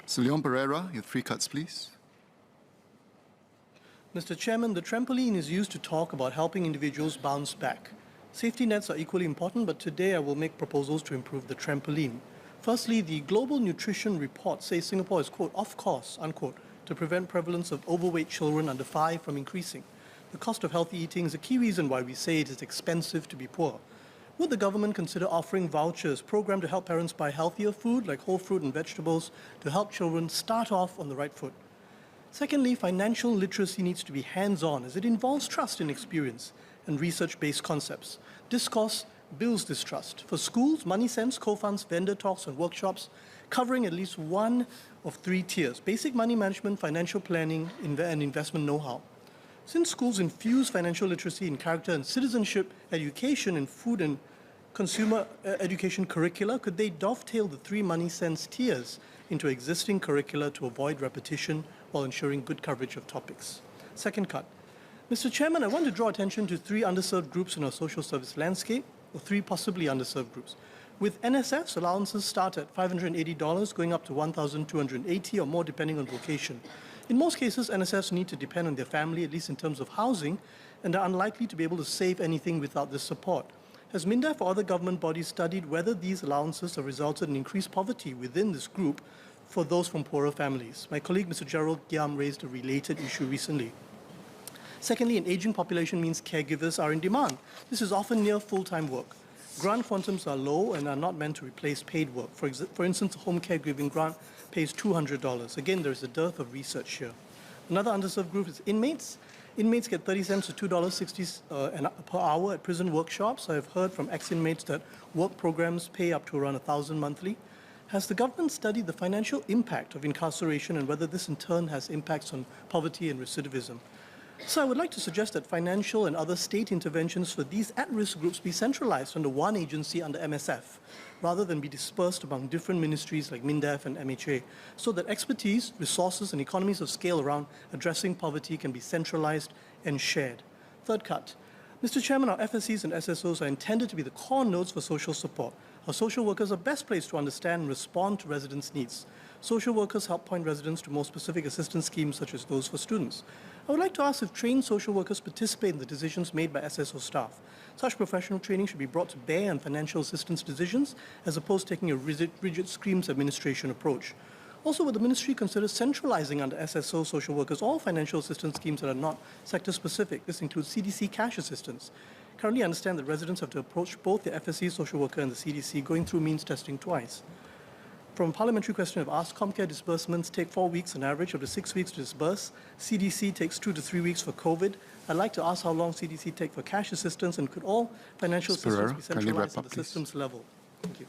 So Leon Perera, your 3 cuts, please. Mr. Chairman, the trampoline is used to talk about helping individuals bounce back. Safety nets are equally important, but today I will make proposals to improve the trampoline. Firstly, the Global Nutrition Report says Singapore is, quote, off course, unquote, to prevent prevalence of overweight children under 5 from increasing. The cost of healthy eating is a key reason why we say it is expensive to be poor. Would the government consider offering vouchers programmed to help parents buy healthier food like whole fruit and vegetables to help children start off on the right foot? Secondly, financial literacy needs to be hands-on as it involves trust and experience and research-based concepts. Discourse builds this trust. For schools, money sense, co-funds, vendor talks and workshops covering at least one of 3 tiers: basic money management, financial planning, and investment know-how. Since schools infuse financial literacy in character and citizenship education in food and consumer education curricula, could they dovetail the 3 money sense tiers into existing curricula to avoid repetition while ensuring good coverage of topics? Second cut. Mr. Chairman, I want to draw attention to 3 underserved groups in our social service landscape, or 3 possibly underserved groups. With NSFs, allowances start at $580 going up to $1,280 or more depending on vocation. In most cases, NSFs need to depend on their family, at least in terms of housing, and are unlikely to be able to save anything without this support. Has MINDEF or other government bodies studied whether these allowances have resulted in increased poverty within this group for those from poorer families? My colleague, Mr. Gerald Giam, raised a related issue recently. Secondly, an aging population means caregivers are in demand. This is often near full-time work. Grant quantums are low and are not meant to replace paid work. For instance, a home caregiving grant pays $200. Again, there is a dearth of research here. Another underserved group is inmates. Inmates get 30 cents to $2.60 per hour at prison workshops. I have heard from ex-inmates that work programs pay up to around $1,000 monthly. Has the government studied the financial impact of incarceration and whether this in turn has impacts on poverty and recidivism? So I would like to suggest that financial and other state interventions for these at-risk groups be centralized under one agency under MSF, rather than be dispersed among different ministries like MINDEF and MHA, so that expertise, resources, and economies of scale around addressing poverty can be centralized and shared. Third cut. Mr. Chairman, our FSCs and SSOs are intended to be the core nodes for social support. Our social workers are best placed to understand and respond to residents' needs. Social workers help point residents to more specific assistance schemes such as those for students. I would like to ask if trained social workers participate in the decisions made by SSO staff. Such professional training should be brought to bear on financial assistance decisions as opposed to taking a rigid schemes administration approach. Also, would the ministry consider centralizing under SSO social workers all financial assistance schemes that are not sector-specific? This includes CDC cash assistance. Currently, I understand that residents have to approach both the FSC social worker and the CDC, going through means testing twice. From a parliamentary question, I've asked ComCare disbursements take 4 weeks on average, up to 6 weeks to disburse. CDC takes 2 to 3 weeks for COVID. I'd like to ask how long CDC take for cash assistance, and could all financial assistance be centralized at the systems level? Thank you.